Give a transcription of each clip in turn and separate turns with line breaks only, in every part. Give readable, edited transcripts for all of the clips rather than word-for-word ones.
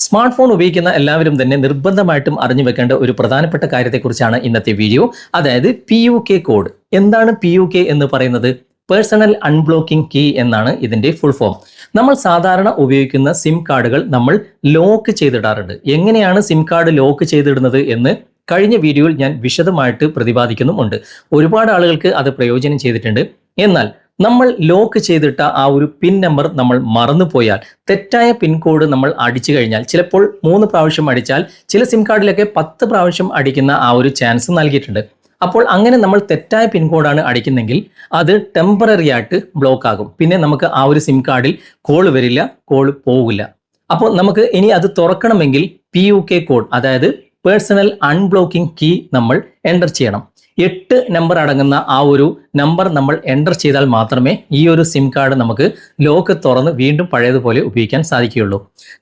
Smart phone ഉപയോഗിക്കുന്ന എല്ലാവരും തന്നെ നിർബന്ധമായിട്ടും അറിഞ്ഞു വെക്കേണ്ട ഒരു പ്രധാനപ്പെട്ട കാര്യത്തെക്കുറിച്ചാണ് ഇന്നത്തെ വീഡിയോ. അതായത് PUK കോഡ്. എന്താണ് PUK എന്ന് പറയുന്നത്? പേഴ്സണൽ അൺബ്ലോക്കിംഗ് കീ എന്നാണ് ഇതിന്റെ ഫുൾ ഫോം. നമ്മൾ സാധാരണ ഉപയോഗിക്കുന്ന സിം കാർഡുകൾ നമ്മൾ ലോക്ക് ചെയ്തിടാറുണ്ട്. എങ്ങനെയാണ് സിം കാർഡ് ലോക്ക് ചെയ്തിടുന്നത് എന്ന് കഴിഞ്ഞ വീഡിയോയിൽ ഞാൻ വിശദമായിട്ട് പ്രതിപാദിക്കുന്നുമുണ്ട്. ഒരുപാട് ആളുകൾക്ക് അത് പ്രയോജനം ചെയ്തിട്ടുണ്ട്. എന്നാൽ നമ്മൾ ലോക്ക് ചെയ്തിട്ട ആ ഒരു പിൻ നമ്പർ നമ്മൾ മറന്നുപോയാൽ, തെറ്റായ പിൻ കോഡ് നമ്മൾ അടിച്ചു കഴിഞ്ഞാൽ, ചിലപ്പോൾ 3 പ്രാവശ്യം അടിച്ചാൽ, ചില സിം കാർഡിലൊക്കെ 10 പ്രാവശ്യം അടിക്കുന്ന ആ ഒരു ചാൻസ് നൽകിയിട്ടുണ്ട്. അപ്പോൾ അങ്ങനെ നമ്മൾ തെറ്റായ പിൻ കോഡാണ് അടിക്കുന്നെങ്കിൽ അത് ടെമ്പററി ആയിട്ട് ബ്ലോക്ക് ആകും. പിന്നെ നമുക്ക് ആ ഒരു സിം കാർഡിൽ കോൾ വരില്ല, കോൾ പോകില്ല. അപ്പോൾ നമുക്ക് ഇനി അത് തുറക്കണമെങ്കിൽ PUK കോഡ്, അതായത് പേഴ്സണൽ അൺബ്ലോക്കിംഗ് കീ നമ്മൾ എൻ്റർ ചെയ്യണം. 8 നമ്പർ അടങ്ങുന്ന ആ ഒരു നമ്പർ നമ്മൾ എൻ്റർ ചെയ്താൽ മാത്രമേ ഈ ഒരു സിം കാർഡ് നമുക്ക് ലോക്ക് തുറന്ന് വീണ്ടും പഴയതുപോലെ ഉപയോഗിക്കാൻ സാധിക്കുകയുള്ളൂ.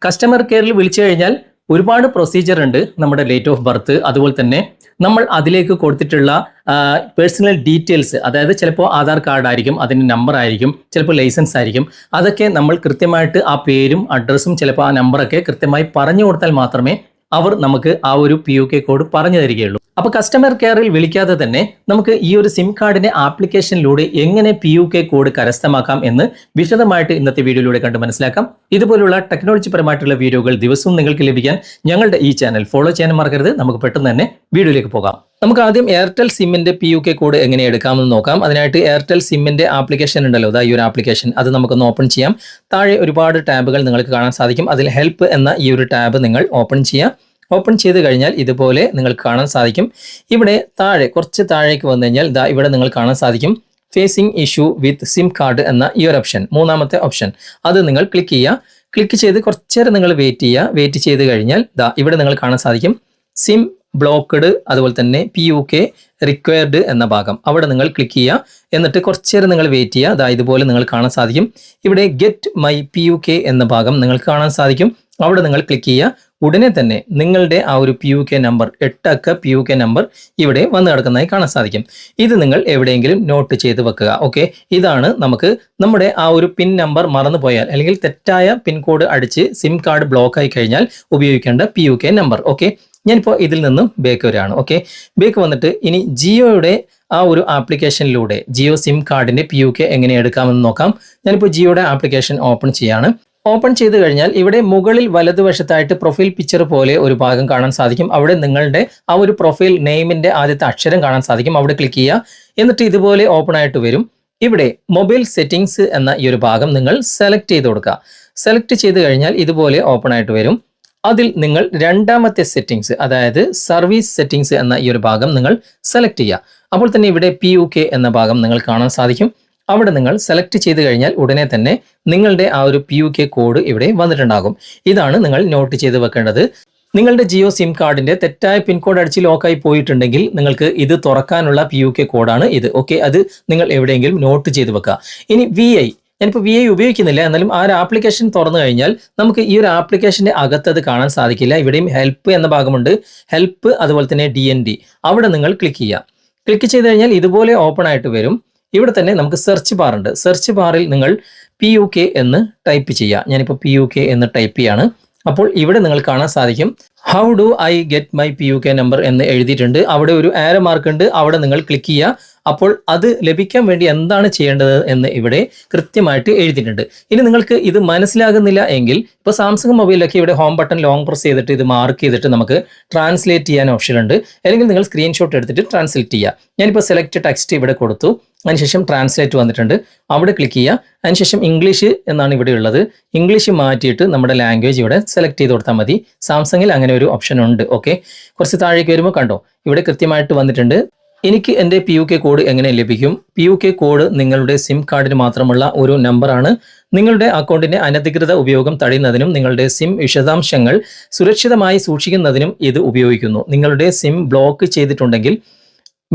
കസ്റ്റമർ കെയറിൽ വിളിച്ചു കഴിഞ്ഞാൽ ഒരുപാട് പ്രൊസീജിയർ ഉണ്ട്. നമ്മുടെ ഡേറ്റ് ഓഫ് ബർത്ത്, അതുപോലെ തന്നെ നമ്മൾ അതിലേക്ക് കൊടുത്തിട്ടുള്ള പേഴ്സണൽ ഡീറ്റെയിൽസ്, അതായത് ചിലപ്പോൾ ആധാർ കാർഡ് ആയിരിക്കും, അതിൻ്റെ നമ്പർ ആയിരിക്കും, ചിലപ്പോൾ ലൈസൻസ് ആയിരിക്കും. അതൊക്കെ നമ്മൾ കൃത്യമായിട്ട് ആ പേരും അഡ്രസ്സും ചിലപ്പോൾ ആ നമ്പറൊക്കെ കൃത്യമായി പറഞ്ഞു കൊടുത്താൽ മാത്രമേ അവർ നമുക്ക് ആ ഒരു PUK കോഡ് പറഞ്ഞു തരികയുള്ളൂ. അപ്പോൾ കസ്റ്റമർ കെയറിൽ വിളിക്കാതെ തന്നെ നമുക്ക് ഈ ഒരു സിം കാർഡിന്റെ ആപ്ലിക്കേഷനിലൂടെ എങ്ങനെ PUK കോഡ് കരസ്ഥമാക്കാം എന്ന് വിശദമായിട്ട് ഇന്നത്തെ വീഡിയോയിലൂടെ കണ്ട് മനസ്സിലാക്കാം. ഇതുപോലുള്ള ടെക്നോളജി പരമായിട്ടുള്ള വീഡിയോകൾ ദിവസവും നിങ്ങൾക്ക് ലഭിക്കാൻ ഞങ്ങളുടെ ഈ ചാനൽ ഫോളോ ചെയ്യാൻ മറക്കരുത്. നമുക്ക് പെട്ടെന്ന് തന്നെ വീഡിയോയിലേക്ക് പോകാം. നമുക്ക് ആദ്യം എയർടെൽ സിമ്മിന്റെ PUK കോഡ് എങ്ങനെ എടുക്കാമെന്ന് നോക്കാം. അതിനായിട്ട് എയർടെൽ സിമ്മിന്റെ ആപ്ലിക്കേഷൻ ഉണ്ടല്ലോ, ഈ ഒരു ആപ്ലിക്കേഷൻ അത് നമുക്കൊന്ന് ഓപ്പൺ ചെയ്യാം. താഴെ ഒരുപാട് ടാബുകൾ നിങ്ങൾക്ക് കാണാൻ സാധിക്കും. അതിൽ ഹെൽപ്പ് എന്ന ഈ ഒരു ടാബ് നിങ്ങൾ ഓപ്പൺ ചെയ്യാം. ഓപ്പൺ ചെയ്ത് കഴിഞ്ഞാൽ ഇതുപോലെ നിങ്ങൾക്ക് കാണാൻ സാധിക്കും. ഇവിടെ താഴെ കുറച്ച് താഴേക്ക് വന്നു കഴിഞ്ഞാൽ ഇവിടെ നിങ്ങൾ കാണാൻ സാധിക്കും ഫേസിംഗ് ഇഷ്യൂ വിത്ത് സിം കാർഡ് എന്ന ഈ ഒരു ഓപ്ഷൻ, മൂന്നാമത്തെ ഓപ്ഷൻ. അത് നിങ്ങൾ ക്ലിക്ക് ചെയ്യുക. ക്ലിക്ക് ചെയ്ത് കുറച്ചേരം നിങ്ങൾ വെയിറ്റ് ചെയ്യുക. വെയിറ്റ് ചെയ്ത് കഴിഞ്ഞാൽ ഇവിടെ നിങ്ങൾ കാണാൻ സാധിക്കും സിം ബ്ലോക്ക്ഡ്, അതുപോലെ തന്നെ PUK റിക്വയർഡ് എന്ന ഭാഗം. അവിടെ നിങ്ങൾ ക്ലിക്ക് ചെയ്യുക. എന്നിട്ട് കുറച്ചേരം നിങ്ങൾ വെയിറ്റ് ചെയ്യുക. ഇതുപോലെ നിങ്ങൾ കാണാൻ സാധിക്കും. ഇവിടെ ഗെറ്റ് മൈ PUK എന്ന ഭാഗം നിങ്ങൾക്ക് കാണാൻ സാധിക്കും. അവിടെ നിങ്ങൾ ക്ലിക്ക് ചെയ്യുക. ഉടനെ തന്നെ നിങ്ങളുടെ ആ ഒരു PUK നമ്പർ, 8 അക്ക PUK നമ്പർ ഇവിടെ വന്നു കിടക്കുന്നതായി കാണാൻ സാധിക്കും. ഇത് നിങ്ങൾ എവിടെയെങ്കിലും നോട്ട് ചെയ്ത് വെക്കുക. ഓക്കെ, ഇതാണ് നമുക്ക് നമ്മുടെ ആ ഒരു പിൻ നമ്പർ മറന്നു പോയാൽ, അല്ലെങ്കിൽ തെറ്റായ പിൻ കോഡ് അടിച്ച് സിം കാർഡ് ബ്ലോക്ക് ആയി കഴിഞ്ഞാൽ ഉപയോഗിക്കേണ്ട PUK നമ്പർ. ഓക്കെ, ഞാനിപ്പോൾ ഇതിൽ നിന്നും ബേക്ക് വരികയാണ്. ഓക്കെ, ബേക്ക് വന്നിട്ട് ഇനി ജിയോയുടെ ആ ഒരു ആപ്ലിക്കേഷനിലൂടെ ജിയോ സിം കാർഡിന്റെ PUK എങ്ങനെ എടുക്കാമെന്ന് നോക്കാം. ഞാനിപ്പോൾ ജിയോയുടെ ആപ്ലിക്കേഷൻ ഓപ്പൺ ചെയ്യാണ്. ഓപ്പൺ ചെയ്ത് കഴിഞ്ഞാൽ ഇവിടെ മുകളിൽ വലതുവശത്തായിട്ട് പ്രൊഫൈൽ പിക്ചർ പോലെ ഒരു ഭാഗം കാണാൻ സാധിക്കും. അവിടെ നിങ്ങളുടെ ആ ഒരു പ്രൊഫൈൽ നെയിമിന്റെ ആദ്യത്തെ അക്ഷരം കാണാൻ സാധിക്കും. അവിടെ ക്ലിക്ക് ചെയ്യുക. എന്നിട്ട് ഇതുപോലെ ഓപ്പൺ ആയിട്ട് വരും. ഇവിടെ മൊബൈൽ സെറ്റിംഗ്സ് എന്ന ഈ ഒരു ഭാഗം നിങ്ങൾ സെലക്ട് ചെയ്ത് കൊടുക്കുക. സെലക്ട് ചെയ്ത് കഴിഞ്ഞാൽ ഇതുപോലെ ഓപ്പൺ ആയിട്ട് വരും. അതിൽ നിങ്ങൾ രണ്ടാമത്തെ സെറ്റിംഗ്സ്, അതായത് സർവീസ് സെറ്റിംഗ്സ് എന്ന ഈ ഒരു ഭാഗം നിങ്ങൾ സെലക്ട് ചെയ്യുക. അപ്പോൾ തന്നെ ഇവിടെ PUK എന്ന ഭാഗം നിങ്ങൾ കാണാൻ സാധിക്കും. അവിടെ നിങ്ങൾ സെലക്ട് ചെയ്ത് കഴിഞ്ഞാൽ ഉടനെ തന്നെ നിങ്ങളുടെ ആ ഒരു PUK കോഡ് ഇവിടെ വന്നിട്ടുണ്ടാകും. ഇതാണ് നിങ്ങൾ നോട്ട് ചെയ്ത് വെക്കേണ്ടത്. നിങ്ങളുടെ ജിയോ സിം കാർഡിന്റെ തെറ്റായ പിൻ കോഡ് അടിച്ച് ലോക്കായി പോയിട്ടുണ്ടെങ്കിൽ നിങ്ങൾക്ക് ഇത് തുറക്കാനുള്ള PUK കോഡാണ് ഇത്. ഓക്കെ, അത് നിങ്ങൾ എവിടെയെങ്കിലും നോട്ട് ചെയ്ത് വെക്കുക. ഇനി VI, ഞാനിപ്പോൾ VI ഉപയോഗിക്കുന്നില്ല, എന്നാലും ആ ഒരു ആപ്ലിക്കേഷൻ തുറന്നു കഴിഞ്ഞാൽ നമുക്ക് ഈ ഒരു ആപ്ലിക്കേഷന്റെ അകത്ത് അത് കാണാൻ സാധിക്കില്ല. ഇവിടെയും ഹെൽപ്പ് എന്ന ഭാഗമുണ്ട്, ഹെൽപ്പ്, അതുപോലെ തന്നെ DND. അവിടെ നിങ്ങൾ ക്ലിക്ക് ചെയ്യുക. ക്ലിക്ക് ചെയ്ത് കഴിഞ്ഞാൽ ഇതുപോലെ ഓപ്പൺ ആയിട്ട് വരും. ഇവിടെ തന്നെ നമുക്ക് സെർച്ച് ബാർ ഉണ്ട്. സെർച്ച് ബാറിൽ നിങ്ങൾ PUK എന്ന് ടൈപ്പ് ചെയ്യുക. ഞാനിപ്പോൾ PUK എന്ന് ടൈപ്പ് ചെയ്യാണ്. അപ്പോൾ ഇവിടെ നിങ്ങൾ കാണാൻ സാധിക്കും how do I get my PUK number എന്ന് എഴുതിയിട്ടുണ്ട്. അവിടെ ഒരു ആരോ മാർക്ക് ഉണ്ട്. അവിടെ നിങ്ങൾ ക്ലിക്ക് ചെയ്യുക. അപ്പോൾ അത് ലഭിക്കാൻ വേണ്ടി എന്താണ് ചെയ്യേണ്ടത് എന്ന് ഇവിടെ കൃത്യമായിട്ട് എഴുതിയിട്ടുണ്ട്. ഇനി നിങ്ങൾക്ക് ഇത് മനസ്സിലാകുന്നില്ല എങ്കിൽ ഇപ്പോൾ സാംസങ് മൊബൈലൊക്കെ ഇവിടെ ഹോം ബട്ടൺ ലോങ് പ്രസ് ചെയ്തിട്ട് ഇത് മാർക്ക് ചെയ്തിട്ട് നമുക്ക് ട്രാൻസ്ലേറ്റ് ചെയ്യാൻ ഓപ്ഷൻ ഉണ്ട്. അല്ലെങ്കിൽ നിങ്ങൾ സ്ക്രീൻഷോട്ട് എടുത്തിട്ട് ട്രാൻസ്ലേറ്റ് ചെയ്യുക. ഞാനിപ്പോൾ സെലക്ട് ടെക്സ്റ്റ് ഇവിടെ കൊടുത്തു. അതിനുശേഷം ട്രാൻസ്ലേറ്റ് വന്നിട്ടുണ്ട്. അവിടെ ക്ലിക്ക് ചെയ്യുക. അതിനുശേഷം ഇംഗ്ലീഷ് എന്നാണ് ഇവിടെ ഉള്ളത്. ഇംഗ്ലീഷ് മാറ്റിയിട്ട് നമ്മുടെ ലാംഗ്വേജ് ഇവിടെ സെലക്ട് ചെയ്ത് കൊടുത്താൽ മതി. സാംസങ്ങിൽ അങ്ങനെ ഒരു ഓപ്ഷൻ ഉണ്ട്. ഓക്കെ, കുറച്ച് താഴേക്ക് വരുമ്പോൾ കണ്ടോ ഇവിടെ കൃത്യമായിട്ട് വന്നിട്ടുണ്ട്. എനിക്ക് എൻ്റെ PUK കോഡ് എങ്ങനെ ലഭിക്കും? PUK കോഡ് നിങ്ങളുടെ സിം കാർഡിന് മാത്രമുള്ള ഒരു നമ്പറാണ്. നിങ്ങളുടെ അക്കൗണ്ടിന്റെ അനധികൃത ഉപയോഗം തടയുന്നതിനും നിങ്ങളുടെ സിം വിശദാംശങ്ങൾ സുരക്ഷിതമായി സൂക്ഷിക്കുന്നതിനും ഇത് ഉപയോഗിക്കുന്നു. നിങ്ങളുടെ സിം ബ്ലോക്ക് ചെയ്തിട്ടുണ്ടെങ്കിൽ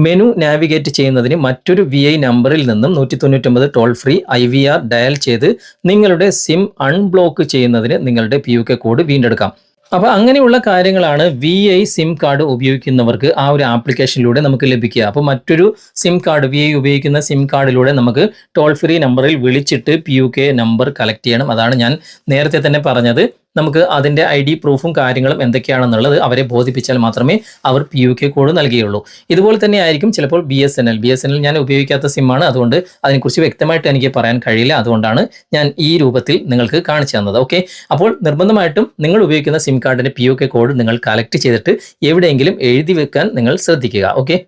മെനു നാവിഗേറ്റ് ചെയ്യുന്നതിന് മറ്റൊരു VI നമ്പറിൽ നിന്നും 199 ടോൾ ഫ്രീ IVR ഡയൽ ചെയ്ത് നിങ്ങളുടെ സിം അൺബ്ലോക്ക് ചെയ്യുന്നതിന് നിങ്ങളുടെ PUK കോഡ് വീണ്ടെടുക്കാം. അപ്പോൾ അങ്ങനെയുള്ള കാര്യങ്ങളാണ് VI സിം കാർഡ് ഉപയോഗിക്കുന്നവർക്ക് ആ ഒരു ആപ്ലിക്കേഷനിലൂടെ നമുക്ക് ലഭിക്കുക. അപ്പോൾ മറ്റൊരു സിം കാർഡ്, VI ഉപയോഗിക്കുന്ന സിം കാർഡിലൂടെ നമുക്ക് ടോൾ ഫ്രീ നമ്പറിൽ വിളിച്ചിട്ട് PUK നമ്പർ കളക്ട് ചെയ്യണം. അതാണ് ഞാൻ നേരത്തെ തന്നെ പറഞ്ഞത്. നമുക്ക് അതിൻ്റെ ID പ്രൂഫും കാര്യങ്ങളും എന്തൊക്കെയാണെന്നുള്ളത് അവരെ ബോധിപ്പിച്ചാൽ മാത്രമേ അവർ PUK കോഡ് നൽകുകയുള്ളൂ. ഇതുപോലെ തന്നെ ആയിരിക്കും ചിലപ്പോൾ BSNL ഞാൻ ഉപയോഗിക്കാത്ത സിമ്മാണ്, അതുകൊണ്ട് അതിനെക്കുറിച്ച് വ്യക്തമായിട്ട് എനിക്ക് പറയാൻ കഴിയില്ല. അതുകൊണ്ടാണ് ഞാൻ ഈ രൂപത്തിൽ നിങ്ങൾക്ക് കാണിച്ചു തന്നത്. ഓക്കെ, അപ്പോൾ നിർബന്ധമായിട്ടും നിങ്ങൾ ഉപയോഗിക്കുന്ന സിം കാർഡിന്റെ PUK കോഡ് നിങ്ങൾ കളക്ട് ചെയ്തിട്ട് എവിടെയെങ്കിലും എഴുതി വെക്കാൻ നിങ്ങൾ ശ്രദ്ധിക്കുക. ഓക്കെ,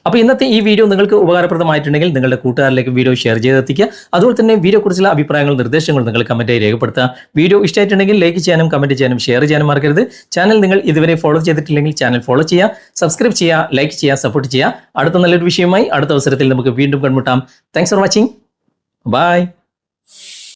അപ്പോൾ ഇന്നത്തെ ഈ വീഡിയോ നിങ്ങൾക്ക് ഉപകാരപ്രദമായിട്ടുണ്ടെങ്കിൽ നിങ്ങളുടെ കൂട്ടുകാരിലേക്ക് വീഡിയോ ഷെയർ ചെയ്തെത്തിക്കുക. അതുപോലെ തന്നെ വീഡിയോ കുറിച്ചുള്ള അഭിപ്രായങ്ങളും നിർദ്ദേശങ്ങളും നിങ്ങൾ കമന്റായി രേഖപ്പെടുത്തുക. വീഡിയോ ഇഷ്ടമായിട്ടുണ്ടെങ്കിൽ ലൈക്ക് ചെയ്യാനും കമന്റ് ചെയ്യാനും ഷെയർ ചെയ്യാനും മറക്കരുത്. ചാനൽ നിങ്ങൾ ഇതുവരെ ഫോളോ ചെയ്തിട്ടില്ലെങ്കിൽ ചാനൽ ഫോളോ ചെയ്യുക, സബ്സ്ക്രൈബ് ചെയ്യുക, ലൈക്ക് ചെയ്യുക, സപ്പോർട്ട് ചെയ്യുക. അടുത്ത നല്ലൊരു വിഷയമായി അടുത്ത അവസരത്തിൽ നമുക്ക് വീണ്ടും കണ്ടുമുട്ടാം. Thanks for watching. ബൈ.